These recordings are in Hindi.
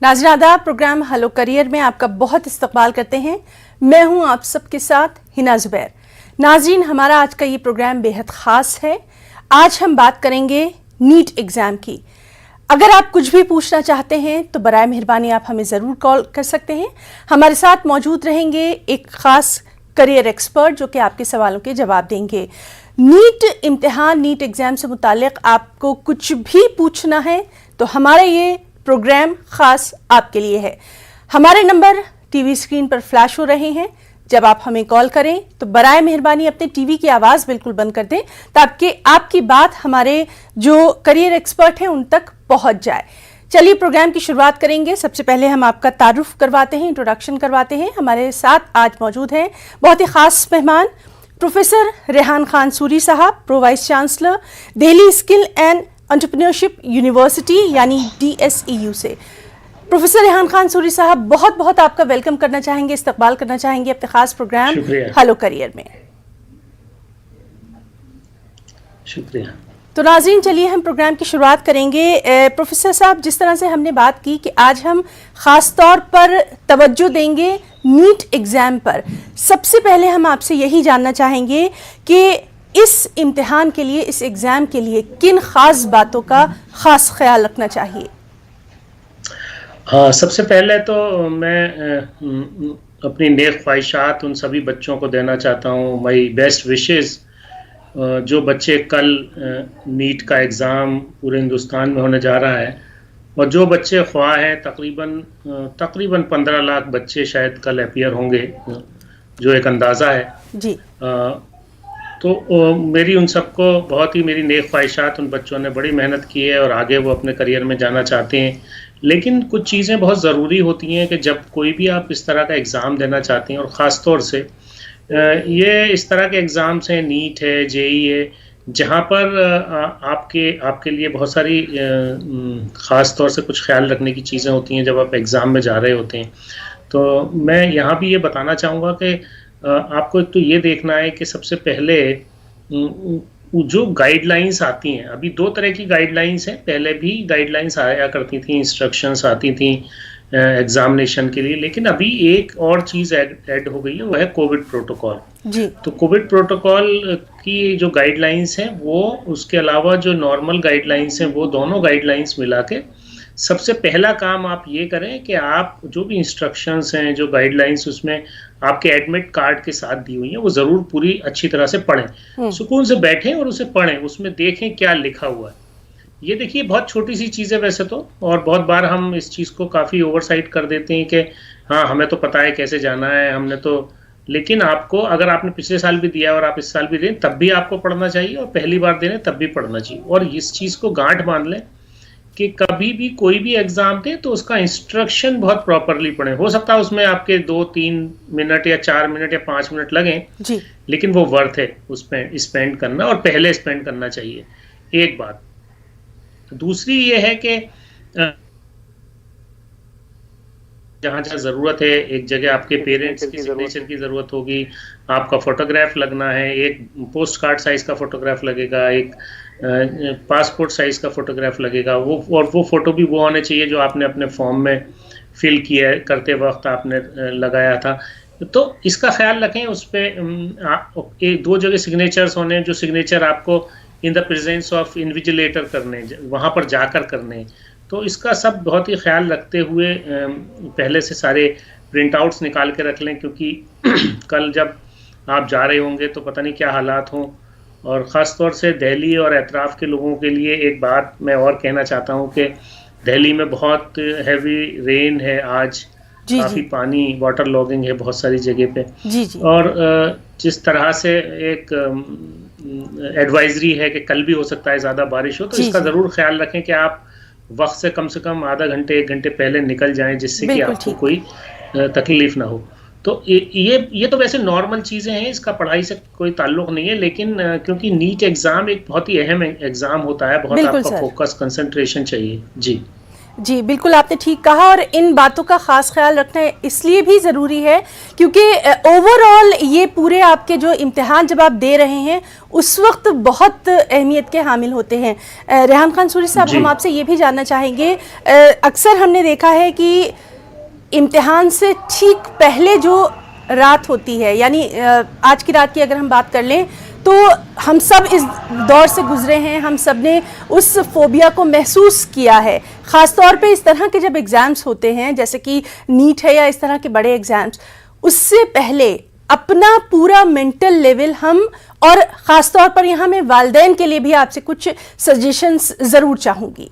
नाज़रीन आदाब, प्रोग्राम हेलो करियर में आपका बहुत इस्तकबाल करते हैं। मैं हूं आप सबके साथ हिना ज़ुबैर। नाज़रीन, हमारा आज का ये प्रोग्राम बेहद ख़ास है। आज हम बात करेंगे नीट एग्ज़ाम की। अगर आप कुछ भी पूछना चाहते हैं तो बराए मेहरबानी आप हमें ज़रूर कॉल कर सकते हैं। हमारे साथ मौजूद रहेंगे एक ख़ास करियर एक्सपर्ट जो कि आपके सवालों के जवाब देंगे। नीट इम्तिहान, नीट एग्ज़ाम से मुताल्लिक़ आपको कुछ भी पूछना है तो हमारा ये प्रोग्राम ख़ास आपके लिए है। हमारे नंबर टीवी स्क्रीन पर फ्लैश हो रहे हैं। जब आप हमें कॉल करें तो बराए मेहरबानी अपने टीवी की आवाज़ बिल्कुल बंद कर दें ताकि आपकी बात हमारे जो करियर एक्सपर्ट हैं उन तक पहुंच जाए। चलिए प्रोग्राम की शुरुआत करेंगे। सबसे पहले हम आपका तारुफ करवाते हैं, इंट्रोडक्शन करवाते हैं। हमारे साथ आज मौजूद हैं बहुत ही ख़ास मेहमान, प्रोफेसर रेहान खान सूरी साहब, pro vice chancellor, Delhi skill and entrepreneurship university यानी DSEU से। प्रोफेसर रेहान खान सूरी साहब, बहुत बहुत आपका वेलकम करना चाहेंगे, इस्तकबाल करना चाहेंगे अपने खास प्रोग्राम हेलो करियर में। शुक्रिया। तो नाज़रीन, चलिए हम प्रोग्राम की शुरुआत करेंगे। प्रोफेसर साहब, जिस तरह से हमने बात की कि आज हम ख़ास तौर पर तवज्जो देंगे नीट एग्ज़ाम पर, सबसे पहले हम आपसे यही जानना चाहेंगे कि इस इम्तिहान के लिए, इस एग्ज़ाम के लिए किन ख़ास बातों का ख़ास ख्याल रखना चाहिए? हाँ, सबसे पहले तो मैं अपनी नेक ख्वाहिशात उन सभी बच्चों को देना चाहता हूँ। My best wishes. जो बच्चे कल नीट का एग्ज़ाम पूरे हिंदुस्तान में होने जा रहा है और जो बच्चे ख्वाह हैं, तकरीबन 15 लाख बच्चे शायद कल अपीयर होंगे, जो एक अंदाज़ा है जी। तो मेरी उन सबको बहुत ही मेरी नेक ख्वाहिशात। उन बच्चों ने बड़ी मेहनत की है और आगे वो अपने करियर में जाना चाहते हैं, लेकिन कुछ चीज़ें बहुत ज़रूरी होती हैं कि जब कोई भी आप इस तरह का एग्ज़ाम देना चाहते हैं, और ख़ास तौर से ये इस तरह के एग्ज़ाम्स हैं, नीट है, JEE है, जहाँ पर आपके लिए बहुत सारी ख़ास तौर से कुछ ख्याल रखने की चीज़ें होती हैं जब आप एग्ज़ाम में जा रहे होते हैं। तो मैं यहाँ भी ये बताना चाहूँगा कि आपको एक तो ये देखना है कि सबसे पहले जो गाइडलाइंस आती हैं, अभी 2 तरह की गाइडलाइंस हैं। पहले भी गाइडलाइंस आया करती थी, इंस्ट्रक्शंस आती थी एग्जामिनेशन के लिए, लेकिन अभी एक और चीज़ ऐड हो गई है, वो है कोविड प्रोटोकॉल जी। तो कोविड प्रोटोकॉल की जो गाइडलाइंस हैं वो, उसके अलावा जो नॉर्मल गाइडलाइंस हैं, वो दोनों गाइडलाइंस मिला के सबसे पहला काम आप ये करें कि आप जो भी इंस्ट्रक्शंस हैं, जो गाइडलाइंस उसमें आपके एडमिट कार्ड के साथ दी हुई हैं, वो ज़रूर पूरी अच्छी तरह से पढ़ें, सुकून से बैठें और उसे पढ़ें, उसमें देखें क्या लिखा हुआ है। ये देखिए बहुत छोटी सी चीज़ है वैसे तो, और बहुत बार हम इस चीज़ को काफ़ी ओवरसाइट कर देते हैं कि हाँ हमें तो पता है कैसे जाना है, हमने तो, लेकिन आपको, अगर आपने पिछले साल भी दिया और आप इस साल भी दें तब भी आपको पढ़ना चाहिए, और पहली बार दे रहे तब भी पढ़ना चाहिए। और इस चीज़ को गांठ बांध लें कि कभी भी कोई भी एग्जाम दे तो उसका इंस्ट्रक्शन बहुत प्रॉपरली पढ़ें। हो सकता है उसमें आपके 2-3 मिनट या 4 मिनट या 5 मिनट लगें जी, लेकिन वो वर्थ है उस पर स्पेंड करना, और पहले स्पेंड करना चाहिए। एक बात। दूसरी ये है कि जहाँ जहाँ ज़रूरत है, एक जगह आपके पेरेंट्स की सिग्नेचर की ज़रूरत होगी, आपका फोटोग्राफ लगना है, एक पोस्ट कार्ड साइज़ का फोटोग्राफ लगेगा, एक पासपोर्ट साइज़ का फोटोग्राफ लगेगा, और वो फ़ोटो भी वो होने चाहिए जो आपने अपने फॉर्म में फिल किया करते वक्त आपने लगाया था। तो इसका ख्याल रखें। उस पर 2 जगह सिग्नेचर्स होने, जो सिग्नेचर आपको in the presence of invigilator करने, वहाँ पर जाकर करने। तो इसका सब बहुत ही ख्याल रखते हुए पहले से सारे प्रिंट आउट्स निकाल के रख लें, क्योंकि कल जब आप जा रहे होंगे तो पता नहीं क्या हालात हों। और ख़ास तौर से दिल्ली और अतराफ़ के लोगों के लिए एक बात मैं और कहना चाहता हूँ कि दिल्ली में बहुत हैवी रेन है आज, काफ़ी पानी, वाटर लॉगिंग है बहुत सारी जगह पे जी। और जिस तरह से एक एडवाइजरी है कि कल भी हो सकता है ज़्यादा बारिश हो, तो इसका ज़रूर ख्याल रखें कि आप वक्त से कम आधा घंटे 1 घंटे पहले निकल जाएं, जिससे कि आपको कोई तकलीफ ना हो। तो ये तो वैसे नॉर्मल चीज़ें हैं, इसका पढ़ाई से कोई ताल्लुक नहीं है, लेकिन क्योंकि नीट एग्ज़ाम एक बहुत ही अहम एग्ज़ाम होता है, बहुत आपका फोकस, कंसंट्रेशन चाहिए। जी जी बिल्कुल, आपने ठीक कहा और इन बातों का ख़ास ख्याल रखना इसलिए भी ज़रूरी है क्योंकि ओवरऑल ये पूरे आपके जो इम्तिहान जब आप दे रहे हैं उस वक्त बहुत अहमियत के हामिल होते हैं। रेहान खान सूरी साहब, हम आपसे ये भी जानना चाहेंगे, अक्सर हमने देखा है कि इम्तिहान से ठीक पहले जो रात होती है, यानी आज की रात की अगर हम बात कर लें तो हम सब इस दौर से गुजरे हैं, हम सब ने उस फोबिया को महसूस किया है। ख़ास तौर पे इस तरह के जब एग्ज़ाम्स होते हैं जैसे कि नीट है या इस तरह के बड़े एग्ज़ाम्स, उससे पहले अपना पूरा मेंटल लेवल हम, और ख़ास तौर पर यहाँ मैं वालिदैन के लिए भी आपसे कुछ सजेशंस ज़रूर चाहूँगी।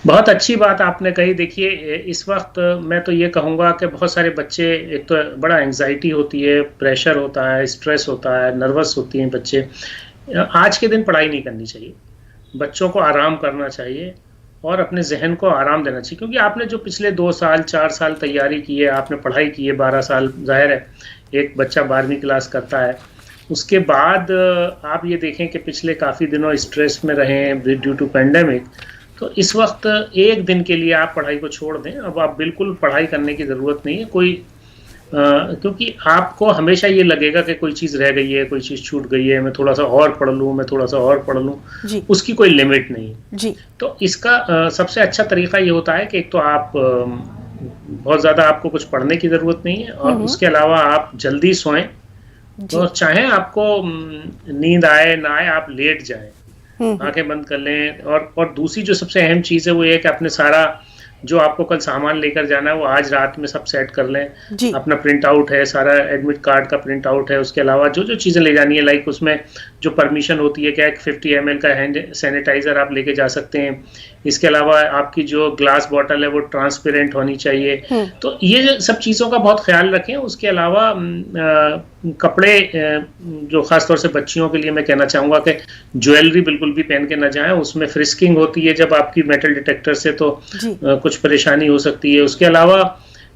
बहुत अच्छी बात आपने कही। देखिए, इस वक्त मैं तो ये कहूँगा कि बहुत सारे बच्चे, एक तो बड़ा एंजाइटी होती है, प्रेशर होता है, स्ट्रेस होता है, नर्वस होती हैं बच्चे। आज के दिन पढ़ाई नहीं करनी चाहिए, बच्चों को आराम करना चाहिए और अपने जहन को आराम देना चाहिए, क्योंकि आपने जो पिछले 2 साल 4 साल तैयारी की है, आपने पढ़ाई की है 12 साल, जाहिर है एक बच्चा 12वीं क्लास करता है, उसके बाद आप ये देखें कि पिछले काफ़ी दिनों स्ट्रेस में रहे हैं ड्यू टू पेंडेमिक। तो इस वक्त एक दिन के लिए आप पढ़ाई को छोड़ दें। अब आप बिल्कुल पढ़ाई करने की ज़रूरत नहीं है कोई, क्योंकि आपको हमेशा ये लगेगा कि कोई चीज़ रह गई है, कोई चीज़ छूट गई है, मैं थोड़ा सा और पढ़ लूँ, मैं थोड़ा सा और पढ़ लूँ, उसकी कोई लिमिट नहीं है जी। तो इसका सबसे अच्छा तरीका ये होता है कि एक तो आप बहुत ज़्यादा आपको कुछ पढ़ने की ज़रूरत नहीं है, और उसके अलावा आप जल्दी सोएं, और चाहे आपको नींद आए ना आए आप लेट जाएं, आंखें बंद कर लें। और दूसरी जो सबसे अहम चीज़ है वो ये है कि अपने सारा जो आपको कल सामान लेकर जाना है वो आज रात में सब सेट कर लें। अपना प्रिंट आउट है, सारा एडमिट कार्ड का प्रिंट आउट है, उसके अलावा जो जो चीज़ें ले जानी है, लाइक उसमें जो परमिशन होती है, क्या 50 ml का हैंड सैनिटाइज़र आप लेके जा सकते हैं। इसके अलावा आपकी जो ग्लास बॉटल है वो ट्रांसपेरेंट होनी चाहिए। तो ये सब चीज़ों का बहुत ख्याल रखें। उसके अलावा कपड़े, जो ख़ास तौर से बच्चियों के लिए मैं कहना चाहूँगा कि ज्वेलरी बिल्कुल भी पहन के ना जाएं, उसमें फ्रिस्किंग होती है जब आपकी मेटल डिटेक्टर से, तो कुछ परेशानी हो सकती है। उसके अलावा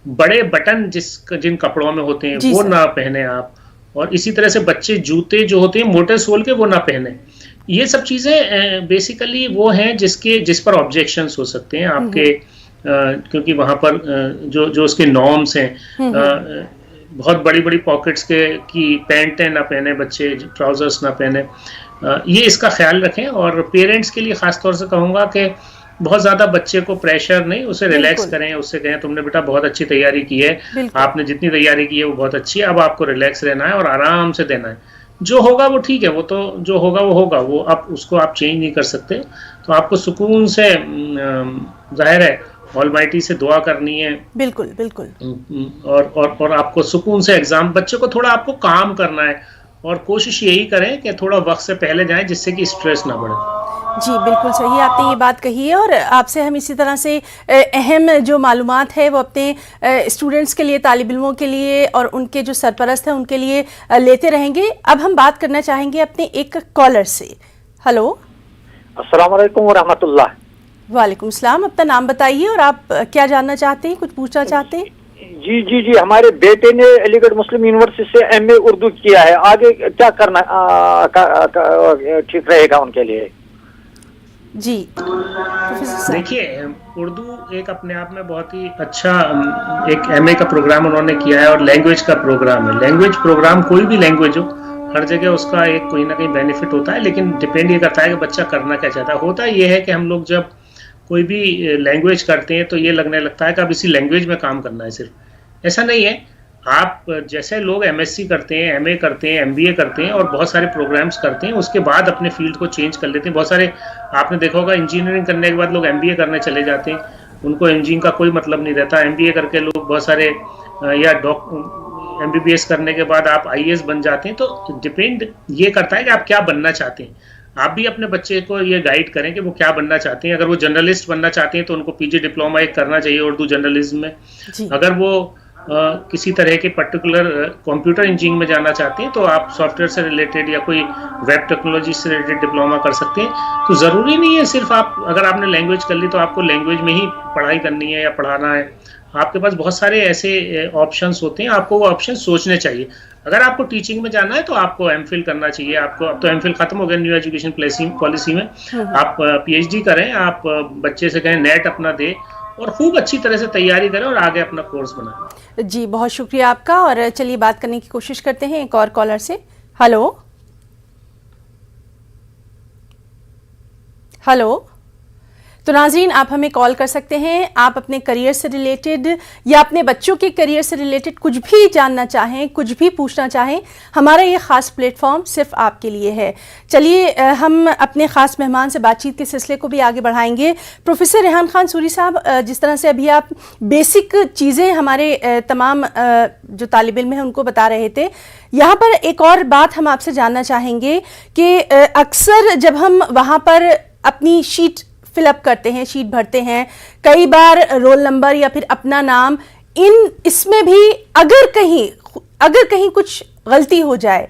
बड़े बटन जिन कपड़ों में होते हैं वो ना पहने आप, और इसी तरह से बच्चे जूते जो होते हैं मोटे सोल के वो ना पहने। ये सब चीज़ें बेसिकली वो हैं जिस पर ऑब्जेक्शंस हो सकते हैं आपके, क्योंकि वहाँ पर जो उसके नॉर्म्स हैं, बहुत बड़ी बड़ी पॉकेट्स की पैंटें ना पहने बच्चे, ट्राउजर्स ना पहने, ये इसका ख्याल रखें। और पेरेंट्स के लिए ख़ास तौर से कहूँगा कि बहुत ज़्यादा बच्चे को प्रेशर नहीं, उसे रिलैक्स करें, उससे कहें तुमने बेटा बहुत अच्छी तैयारी की है, आपने जितनी तैयारी की है वो बहुत अच्छी है, अब आपको रिलैक्स रहना है और आराम से देना है। जो होगा वो ठीक है, वो तो जो होगा वो होगा, वो आप उसको आप चेंज नहीं कर सकते। तो आपको सुकून से, जाहिर है ऑलमाइटी से दुआ करनी है, बिल्कुल बिल्कुल, और आपको सुकून से एग्जाम, बच्चे को थोड़ा आपको काम करना है, और कोशिश यही करें कि थोड़ा वक्त से पहले जाएं जिससे कि स्ट्रेस ना बढ़े। जी बिल्कुल सही आपने ये बात कही है, और आपसे हम इसी तरह से अहम जो मालूमात है वो अपने स्टूडेंट्स के लिए, तालिब इल्मों के लिए और उनके जो सरपरस्त हैं उनके लिए लेते रहेंगे। अब हम बात करना चाहेंगे अपने एक कॉलर से। हेलो, अस्सलाम वालेकुम वरहमतुल्लाह। वालेकुम सलाम। अपना नाम बताइए और आप क्या जानना चाहते हैं, कुछ पूछना चाहते हैं? जी जी जी, हमारे बेटे ने अलीगढ़ मुस्लिम यूनिवर्सिटी से MA उर्दू किया है, आगे क्या करना ठीक रहेगा उनके लिए? जी देखिए, उर्दू एक अपने आप में बहुत ही अच्छा एक MA का प्रोग्राम उन्होंने किया है, और लैंग्वेज का प्रोग्राम है। लैंग्वेज प्रोग्राम, कोई भी लैंग्वेज हो, हर जगह उसका एक कोई ना कोई बेनिफिट होता है, लेकिन डिपेंड ये करता है कि बच्चा करना क्या चाहता है। होता ये है कि हम लोग जब कोई भी लैंग्वेज करते हैं तो ये लगने लगता है कि अब इसी लैंग्वेज में काम करना है सिर्फ। ऐसा नहीं है। आप जैसे लोग MSc करते हैं, MA करते हैं, MBA करते हैं और बहुत सारे प्रोग्राम्स करते हैं, उसके बाद अपने फील्ड को चेंज कर लेते हैं। बहुत सारे आपने देखा होगा इंजीनियरिंग करने के बाद लोग MBA करने चले जाते हैं, उनको इंजीनियरिंग का कोई मतलब नहीं रहता। MBA करके लोग बहुत सारे, या MBBS करने के बाद आप IAS बन जाते हैं। तो डिपेंड ये करता है कि आप क्या बनना चाहते हैं। आप भी अपने बच्चे को ये गाइड करें कि वो क्या बनना चाहते हैं। अगर वो जर्नलिस्ट बनना चाहते हैं तो उनको PG डिप्लोमा एक करना चाहिए उर्दू जर्नलिज्म में। अगर वो किसी तरह के पर्टिकुलर कंप्यूटर इंजीनियरिंग में जाना चाहते हैं तो आप सॉफ्टवेयर से रिलेटेड या कोई वेब टेक्नोलॉजी से रिलेटेड डिप्लोमा कर सकते हैं। तो ज़रूरी नहीं है सिर्फ आप, अगर आपने लैंग्वेज कर ली तो आपको लैंग्वेज में ही पढ़ाई करनी है या पढ़ाना है। आपके पास बहुत सारे ऐसे ऑप्शंस होते हैं, आपको वो ऑप्शन सोचने चाहिए। अगर आपको टीचिंग में जाना है तो आपको एमफिल करना चाहिए। आपको अब तो एमफिल खत्म हो गया न्यू एजुकेशन पॉलिसी में, आप पीएचडी करें, आप बच्चे से कहें नेट अपना दे और खूब अच्छी तरह से तैयारी करें और आगे अपना कोर्स बनाएं। जी बहुत शुक्रिया आपका। और चलिए बात करने की कोशिश करते हैं एक और कॉलर से। Hello hello. तो नाज़रीन, आप हमें कॉल कर सकते हैं। आप अपने करियर से रिलेटेड या अपने बच्चों के करियर से रिलेटेड कुछ भी जानना चाहें, कुछ भी पूछना चाहें, हमारा ये ख़ास प्लेटफॉर्म सिर्फ आपके लिए है। चलिए हम अपने ख़ास मेहमान से बातचीत के सिलसिले को भी आगे बढ़ाएंगे। प्रोफेसर रेहान खान सूरी साहब, जिस तरह से अभी आप बेसिक चीज़ें हमारे तमाम जो तालिब इल्म हैं उनको बता रहे थे, यहाँ पर एक और बात हम आपसे जानना चाहेंगे कि अक्सर जब हम वहाँ पर अपनी शीट फिलअप करते हैं, शीट भरते हैं, कई बार रोल नंबर या फिर अपना नाम, इसमें भी अगर कहीं कुछ गलती हो जाए,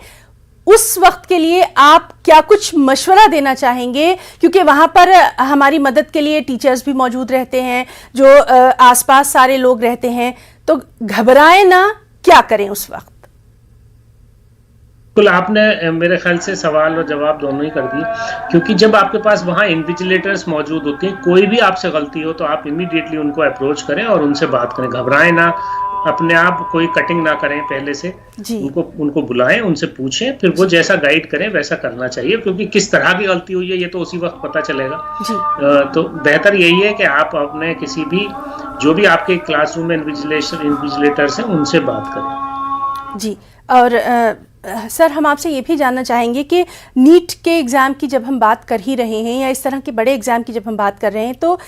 उस वक्त के लिए आप क्या कुछ मशवरा देना चाहेंगे? क्योंकि वहाँ पर हमारी मदद के लिए टीचर्स भी मौजूद रहते हैं, जो आसपास सारे लोग रहते हैं, तो घबराएं ना, क्या करें उस वक्त? बिल्कुल, आपने मेरे ख्याल से सवाल और जवाब दोनों ही कर दिए, क्योंकि जब आपके पास वहाँ इन्विजिलेटर्स मौजूद होते हैं, कोई भी आपसे गलती हो तो आप इमीडिएटली उनको अप्रोच करें और उनसे बात करें। घबराएं ना, अपने आप कोई कटिंग ना करें, पहले से उनको बुलाएं, उनसे पूछें, फिर वो जैसा गाइड करें वैसा करना चाहिए, क्योंकि किस तरह की गलती हुई है ये तो उसी वक्त पता चलेगा। तो बेहतर यही है कि आप अपने किसी भी जो भी आपके क्लासरूम में इन्विजिलेटर्स हैं उनसे बात करें। जी। और सर, हम आपसे ये भी जानना चाहेंगे कि नीट के एग्ज़ाम की जब हम बात कर ही रहे हैं या इस तरह के बड़े एग्ज़ाम की जब हम बात कर रहे हैं, तो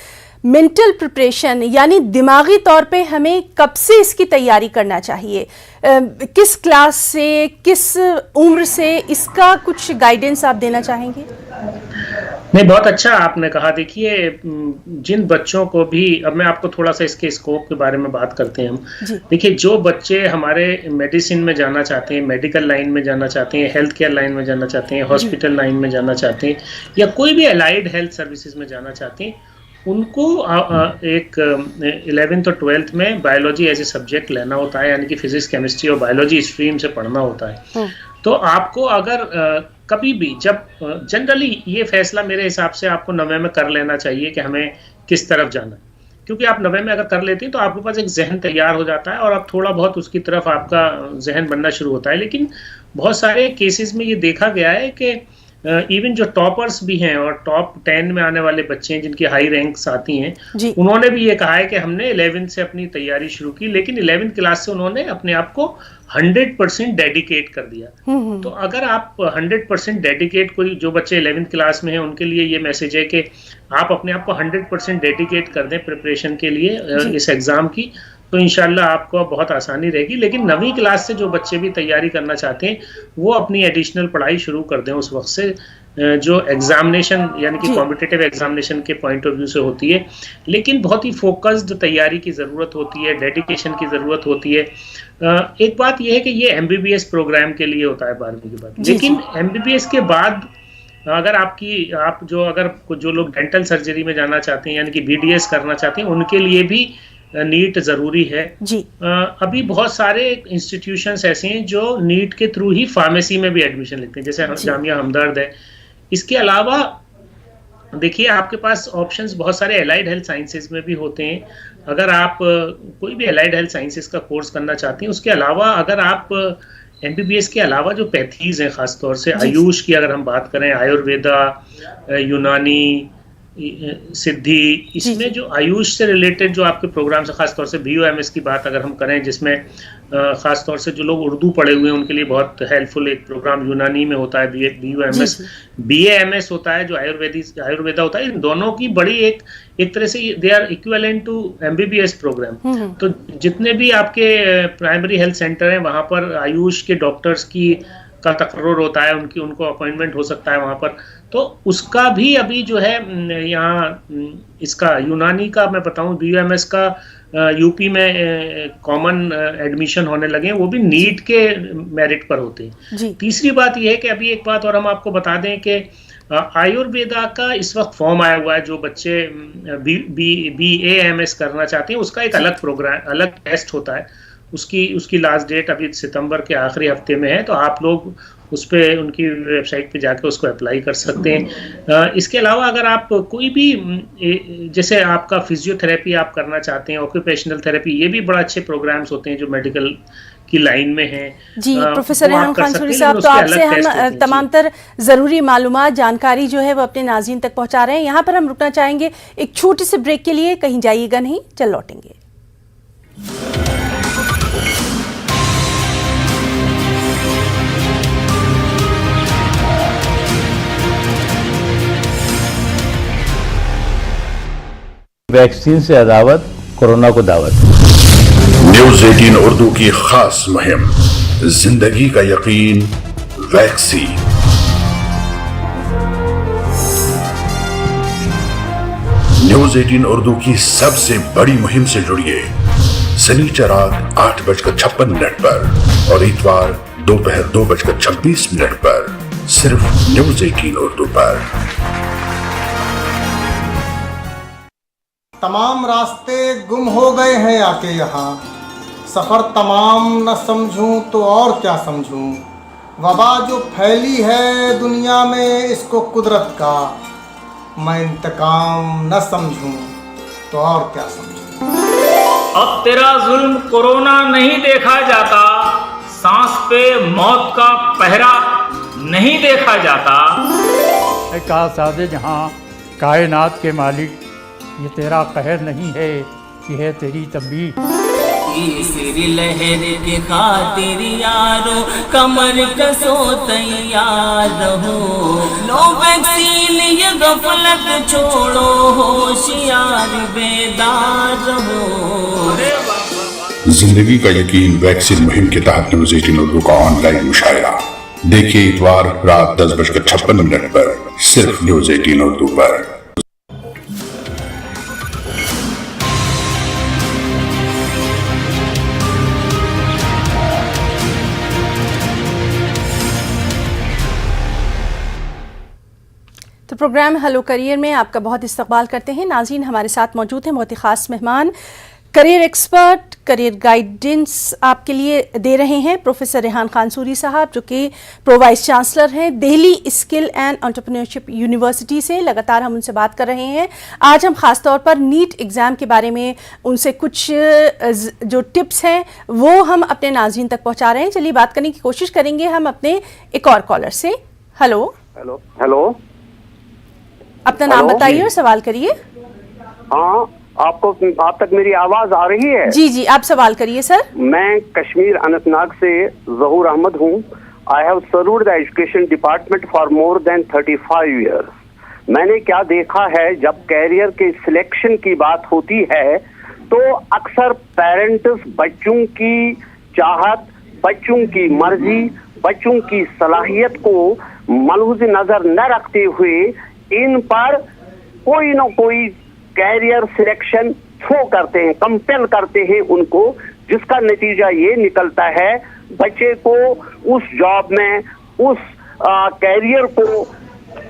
मेंटल प्रिपरेशन यानी दिमागी तौर पे हमें कब से इसकी तैयारी करना चाहिए? किस क्लास से, किस उम्र से, इसका कुछ गाइडेंस आप देना चाहेंगे? नहीं, बहुत अच्छा आपने कहा। देखिए, जिन बच्चों को भी, अब मैं आपको थोड़ा सा इसके स्कोप के बारे में बात करते हैं हम। देखिए, जो बच्चे हमारे मेडिसिन में जाना चाहते हैं, मेडिकल लाइन में जाना चाहते हैं, हेल्थ केयर लाइन में जाना चाहते हैं, हॉस्पिटल लाइन में जाना चाहते हैं, या कोई भी अलाइड हेल्थ सर्विसेज में जाना चाहते हैं, उनको एक 11th और 12th में बायोलॉजी एज ए सब्जेक्ट लेना होता है, यानी कि फिजिक्स, केमिस्ट्री और बायोलॉजी स्ट्रीम से पढ़ना होता है। तो आपको अगर कभी भी, जब जनरली ये फैसला मेरे हिसाब से आपको 9वें में कर लेना चाहिए कि हमें किस तरफ जाना है, क्योंकि आप 9वें में अगर कर लेते हैं तो आपके पास एक जहन तैयार हो जाता है और अब थोड़ा बहुत उसकी तरफ आपका जहन बनना शुरू होता है। लेकिन बहुत सारे केसेस में ये देखा गया है कि इवन जो टॉपर्स भी हैं और टॉप 10 में आने वाले बच्चे हैं जिनकी हाई रैंक्स आती हैं, उन्होंने भी ये कहा है कि हमने 11th से अपनी तैयारी शुरू की, लेकिन 11th क्लास से उन्होंने अपने आप को 100% डेडिकेट कर दिया। तो अगर आप 100% डेडिकेट, कोई जो बच्चे 11th क्लास में हैं उनके लिए ये मैसेज है कि आप अपने आप को 100% डेडिकेट कर दें प्रिपरेशन के लिए इस एग्ज़ाम की, तो इंशाल्लाह आपको बहुत आसानी रहेगी। लेकिन 9वीं क्लास से जो बच्चे भी तैयारी करना चाहते हैं वो अपनी एडिशनल पढ़ाई शुरू कर दें उस वक्त से, जो एग्जामिनेशन यानी कि कॉम्पिटिटिव एग्जामिनेशन के पॉइंट ऑफ व्यू से होती है। लेकिन बहुत ही फोकस्ड तैयारी की ज़रूरत होती है, डेडिकेशन की ज़रूरत होती है। एक बात यह है कि ये MBBS प्रोग्राम के लिए होता है 12वीं के बाद, लेकिन MBBS के बाद अगर अगर जो लोग डेंटल सर्जरी में जाना चाहते हैं यानी कि BDS करना चाहते हैं, उनके लिए भी नीट जरूरी है जी। अभी बहुत सारे इंस्टीट्यूशंस ऐसे हैं जो नीट के थ्रू ही फार्मेसी में भी एडमिशन लेते हैं, जैसे जामिया हमदर्द है। इसके अलावा देखिए, आपके पास ऑप्शंस बहुत सारे एलाइड हेल्थ साइंसेज में भी होते हैं। अगर आप कोई भी एलाइड हेल्थ साइंसेज का कोर्स करना चाहते हैं, उसके अलावा अगर आप MBBS के अलावा जो पैथीज हैं, खासतौर से आयुष की अगर हम बात करें, आयुर्वेदा, यूनानी, सिद्धि, इसमें जो आयुष से रिलेटेड जो आपके प्रोग्राम्स है, खासतौर से BOMS की बात अगर हम करें, जिसमें खासतौर से जो लोग उर्दू पढ़े हुए हैं उनके लिए बहुत हेल्पफुल एक प्रोग्राम यूनानी में होता है, BOMS, BAMS होता है जो आयुर्वेदा होता है। इन दोनों की बड़ी एक तरह से they are equivalent to MBBS program. तो जितने भी आपके प्राइमरी हेल्थ सेंटर हैं वहाँ पर आयुष के डॉक्टर्स का तकर्रुर होता है, उनको अपॉइंटमेंट हो सकता है वहाँ पर। तो उसका भी अभी जो है यहाँ इसका यूनानी का मैं बताऊँ, BOMS का यूपी में कॉमन एडमिशन होने लगे हैं, वो भी नीट के मेरिट पर होते हैं। तीसरी बात यह है कि अभी एक बात और हम आपको बता दें कि आयुर्वेदा का इस वक्त फॉर्म आया हुआ है। जो बच्चे BAMS करना चाहते हैं उसका एक अलग प्रोग्राम, अलग टेस्ट होता है, उसकी लास्ट डेट अभी सितंबर के आखिरी हफ्ते में है, तो आप लोग उस पर उनकी वेबसाइट पे जाकर उसको अप्लाई कर सकते हैं। इसके अलावा अगर आप कोई भी जैसे आपका फिजियोथेरेपी आप करना चाहते हैं, ऑक्यूपेशनल थेरेपी, ये भी बड़ा अच्छे प्रोग्राम्स होते हैं जो मेडिकल की लाइन में हैं। जी प्रोफेसर रेहान खानसूरी साहब, तो आपसे हम तमाम तर ज़रूरी मालूमात जानकारी जो है वो अपने नाज़रीन तक पहुंचा रहे हैं। यहाँ पर हम रुकना चाहेंगे एक छोटे से ब्रेक के लिए, कहीं जाइएगा नहीं, चल लौटेंगे। वैक्सीन से अदावत, कोरोना को दावत। न्यूज 18 उर्दू की खास मुहिम, जिंदगी का यकीन, वैक्सीन। न्यूज 18 उर्दू की सबसे बड़ी मुहिम से जुड़िए शनिचर रात 8:56 पर और इतवार दोपहर 2:26 पर, सिर्फ न्यूज 18 उर्दू पर। तमाम रास्ते गुम हो गए हैं आके यहाँ, सफ़र तमाम न समझूं तो और क्या समझूं। वबा जो फैली है दुनिया में इसको कुदरत का, मैं इंतकाम न समझूं तो और क्या समझूं। अब तेरा जुल्म कोरोना नहीं देखा जाता, सांस पे मौत का पहरा नहीं देखा जाता। कहा सादे जहाँ कायनात के मालिक, ये तेरा कहर नहीं है, ये है तेरी तंबीह। तीसरी लहर के खातिर यारो कमर कसो तैयार रहो, लो वैक्सीन ये गफलत छोड़ो, होशियार बेदार रहो। जिंदगी का यकीन वैक्सीन मुहिम के तहत न्यूज 18 उर्दू का ऑनलाइन मुशायरा देखिए इतवार रात 10:56 पर, सिर्फ न्यूज 18 उर्दू पर। तो प्रोग्राम हेलो करियर में आपका बहुत इस्तकबाल करते हैं। नाज़रीन, हमारे साथ मौजूद हैं बहुत ही ख़ास मेहमान, करियर एक्सपर्ट, करियर गाइडेंस आपके लिए दे रहे हैं प्रोफेसर रेहान खानसूरी साहब, जो कि प्रो वाइस चांसलर हैं Delhi skill and entrepreneurship university से। लगातार हम उनसे बात कर रहे हैं। आज हम ख़ास तौर पर नीट एग्ज़ाम के बारे में उनसे कुछ जो टिप्स हैं वो हम अपने नाज़रीन तक पहुँचा रहे हैं। चलिए बात करने की कोशिश करेंगे हम अपने एक और कॉलर से। हेलो हेलो हेलो, अपना नाम बताइए और सवाल करिए। हाँ, आप तक मेरी आवाज आ रही है? जी जी, आप सवाल करिए सर। मैं कश्मीर अनंतनाग से जहूर अहमद हूँ। I have served the education department for more than 35 years. मैंने क्या देखा है, जब कैरियर के सिलेक्शन की बात होती है तो अक्सर पेरेंट्स बच्चों की चाहत, बच्चों की मर्जी, बच्चों की सलाहियत को मलहूज़ नजर न रखते हुए इन पर कोई न कोई कैरियर सिलेक्शन थ्रो करते हैं, कंपेल करते हैं उनको, जिसका नतीजा ये निकलता है बच्चे को उस जॉब में, उस कैरियर को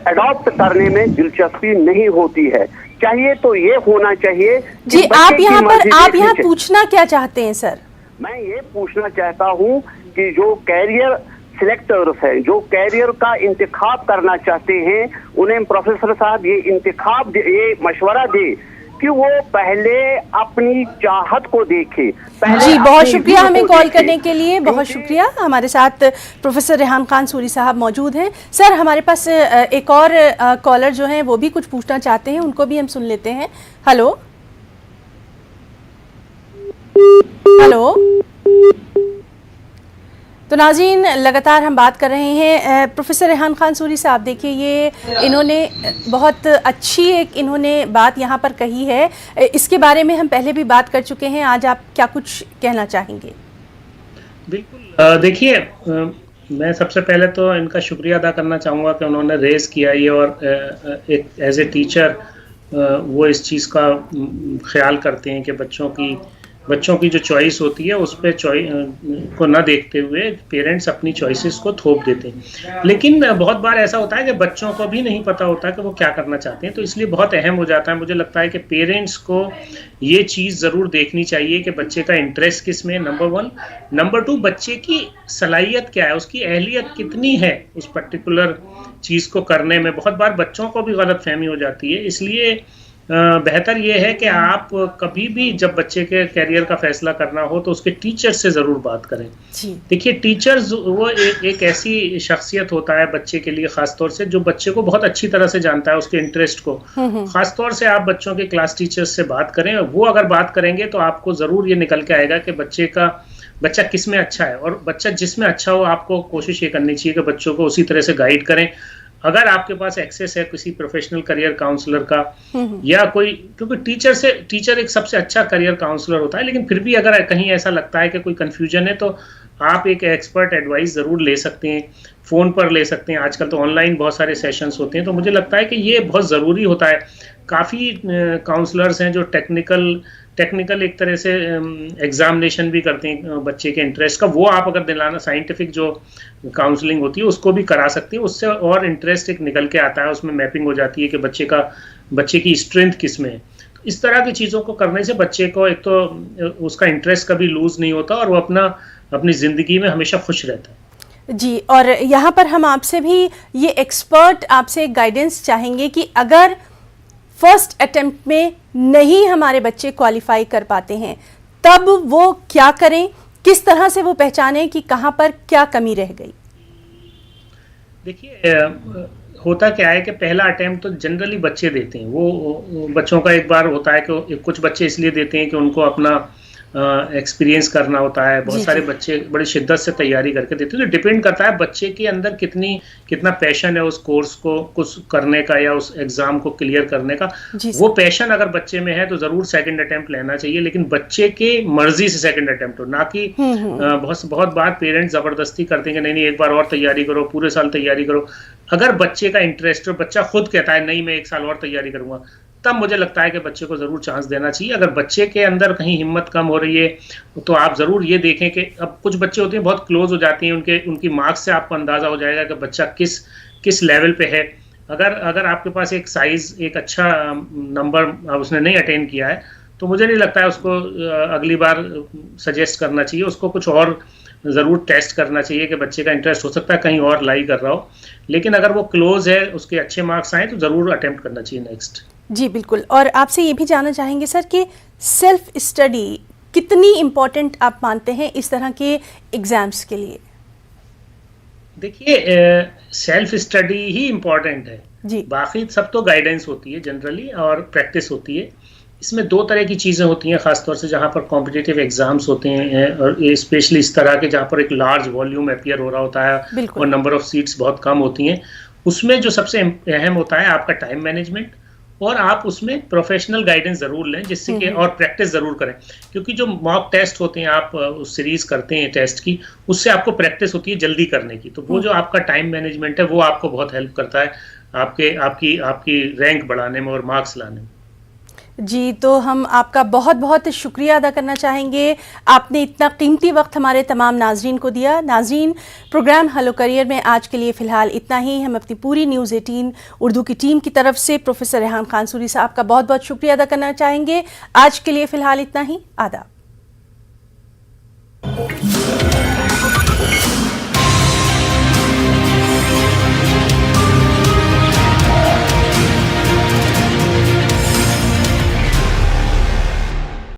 अडॉप्ट करने में दिलचस्पी नहीं होती है। चाहिए तो ये होना चाहिए जी। आप यहाँ पूछना क्या चाहते हैं सर? मैं ये पूछना चाहता हूँ कि जो कैरियर सिलेक्टर्स हैं, जो कैरियर का इंतखाब करना चाहते हैं, उन्हें प्रोफेसर साहब ये मशवरा दे कि वो पहले अपनी चाहत को देखे। जी बहुत शुक्रिया हमें कॉल करने के लिए, बहुत शुक्रिया। हमारे साथ प्रोफेसर रेहान खानसूरी साहब मौजूद हैं। सर हमारे पास एक और कॉलर जो हैं वो भी कुछ पूछना चाहते हैं, उनको भी हम सुन लेते हैं। Hello hello. तो नाज़रीन, लगातार हम बात कर रहे हैं प्रोफेसर रेहान खानसूरी साहब। देखिए ये इन्होंने बहुत अच्छी इन्होंने बात यहाँ पर कही है, इसके बारे में हम पहले भी बात कर चुके हैं। आज आप क्या कुछ कहना चाहेंगे? बिल्कुल, देखिए मैं सबसे पहले तो इनका शुक्रिया अदा करना चाहूँगा कि उन्होंने रेज़ किया ये, और एक एज ए टीचर वो इस चीज़ का ख्याल करते हैं कि बच्चों की बच्चों की जो चॉइस होती है उस पर को न देखते हुए पेरेंट्स अपनी चॉइसेस को थोप देते हैं। लेकिन बहुत बार ऐसा होता है कि बच्चों को भी नहीं पता होता कि वो क्या करना चाहते हैं, तो इसलिए बहुत अहम हो जाता है। मुझे लगता है कि पेरेंट्स को ये चीज़ ज़रूर देखनी चाहिए कि बच्चे का इंटरेस्ट किस में, नंबर 1। नंबर 2, बच्चे की सलाहियत क्या है, उसकी अहलियत कितनी है उस पर्टिकुलर चीज़ को करने में। बहुत बार बच्चों को भी गलतफहमी हो जाती है, इसलिए बेहतर ये है कि आप कभी भी जब बच्चे के कैरियर का फैसला करना हो तो उसके टीचर से ज़रूर बात करें। देखिए, टीचर्स वो एक ऐसी शख्सियत होता है बच्चे के लिए, ख़ासतौर से जो बच्चे को बहुत अच्छी तरह से जानता है, उसके इंटरेस्ट को। ख़ासतौर से आप बच्चों के क्लास टीचर्स से बात करें, वो अगर बात करेंगे तो आपको ज़रूर ये निकल के आएगा कि बच्चा किस में अच्छा है, और बच्चा जिसमें अच्छा हो आपको कोशिश ये करनी चाहिए कि बच्चों को उसी तरह से गाइड करें। अगर आपके पास एक्सेस है किसी प्रोफेशनल करियर काउंसलर का या कोई, क्योंकि टीचर एक सबसे अच्छा करियर काउंसलर होता है, लेकिन फिर भी अगर कहीं ऐसा लगता है कि कोई कंफ्यूजन है तो आप एक एक्सपर्ट एडवाइस ज़रूर ले सकते हैं, फ़ोन पर ले सकते हैं। आजकल तो ऑनलाइन बहुत सारे सेशंस होते हैं, तो मुझे लगता है कि ये बहुत ज़रूरी होता है। काफ़ी काउंसलर्स हैं जो टेक्निकल एक तरह से एग्जामिनेशन भी करते हैं बच्चे के इंटरेस्ट का। वो आप अगर दिलाना, साइंटिफिक जो काउंसलिंग होती है उसको भी करा सकती है, उससे और इंटरेस्ट एक निकल के आता है, उसमें मैपिंग हो जाती है कि बच्चे की स्ट्रेंथ किस में है। तो इस तरह की चीज़ों को करने से बच्चे को एक तो उसका इंटरेस्ट कभी लूज़ नहीं होता और वो अपनी ज़िंदगी में हमेशा खुश रहता है। जी, और यहाँ पर हम आपसे भी ये एक्सपर्ट आपसे गाइडेंस चाहेंगे कि अगर फर्स्ट अटेम्प्ट में नहीं हमारे बच्चे क्वालिफाई कर पाते हैं तब वो क्या करें, किस तरह से वो पहचानें कि कहाँ पर क्या कमी रह गई? देखिए, होता क्या है कि पहला अटेम्प्ट तो जनरली बच्चे देते हैं। वो बच्चों का एक बार होता है कि कुछ बच्चे इसलिए देते हैं कि उनको अपना एक्सपीरियंस करना होता है। बहुत सारे बच्चे बड़ी शिद्दत से तैयारी करके देते हैं। तो डिपेंड करता है बच्चे के अंदर कितना पैशन है उस कोर्स को कुछ करने का या उस एग्जाम को क्लियर करने का। वो पैशन अगर बच्चे में है तो जरूर सेकंड अटेम्प्ट लेना चाहिए, लेकिन बच्चे के मर्जी से सेकंड अटेम्प्ट हो, ना कि बहुत बार पेरेंट्स जबरदस्ती करते हैं कि नहीं एक बार और तैयारी करो, पूरे साल तैयारी करो। अगर बच्चे का इंटरेस्ट और बच्चा खुद कहता है नहीं मैं एक साल और तैयारी करूंगा, तब मुझे लगता है कि बच्चे को ज़रूर चांस देना चाहिए। अगर बच्चे के अंदर कहीं हिम्मत कम हो रही है तो आप ज़रूर ये देखें कि अब कुछ बच्चे होते हैं बहुत क्लोज हो जाती हैं, उनकी मार्क्स से आपको अंदाज़ा हो जाएगा कि बच्चा किस लेवल पे है। अगर आपके पास एक अच्छा नंबर उसने नहीं अटेन किया है तो मुझे नहीं लगता है उसको अगली बार सजेस्ट करना चाहिए। उसको कुछ और ज़रूर टेस्ट करना चाहिए कि बच्चे का इंटरेस्ट हो सकता है कहीं और लाई कर रहा हो, लेकिन अगर वो क्लोज है, उसके अच्छे मार्क्स आए तो ज़रूर अटेम्प्ट करना चाहिए नेक्स्ट। जी बिल्कुल। और आपसे ये भी जानना चाहेंगे सर कि सेल्फ स्टडी कितनी इम्पोर्टेंट आप मानते हैं इस तरह के एग्जाम्स के लिए? देखिए, सेल्फ स्टडी ही इम्पोर्टेंट है जी, बाकी सब तो गाइडेंस होती है जनरली और प्रैक्टिस होती है। इसमें दो तरह की चीज़ें होती हैं, खासतौर से जहाँ पर कॉम्पिटिटिव एग्जाम्स होते हैं और स्पेशली इस तरह के जहाँ पर एक लार्ज वॉल्यूम अपीयर हो रहा होता है और नंबर ऑफ सीट्स बहुत कम होती हैं। उसमें जो सबसे अहम होता है आपका टाइम मैनेजमेंट, और आप उसमें प्रोफेशनल गाइडेंस ज़रूर लें जिससे कि, और प्रैक्टिस ज़रूर करें, क्योंकि जो मॉक टेस्ट होते हैं आप उस सीरीज़ करते हैं टेस्ट की, उससे आपको प्रैक्टिस होती है जल्दी करने की। तो वो जो आपका टाइम मैनेजमेंट है वो आपको बहुत हेल्प करता है आपकी रैंक बढ़ाने में और मार्क्स लाने में। जी, तो हम आपका बहुत बहुत शुक्रिया अदा करना चाहेंगे, आपने इतना कीमती वक्त हमारे तमाम नाजरीन को दिया। नाजरीन, प्रोग्राम हेलो करियर में आज के लिए फ़िलहाल इतना ही। हम अपनी पूरी न्यूज़ 18 उर्दू की टीम की तरफ से प्रोफेसर रेहान खानसूरी साहब का बहुत बहुत शुक्रिया अदा करना चाहेंगे। आज के लिए फ़िलहाल इतना ही। आदाब।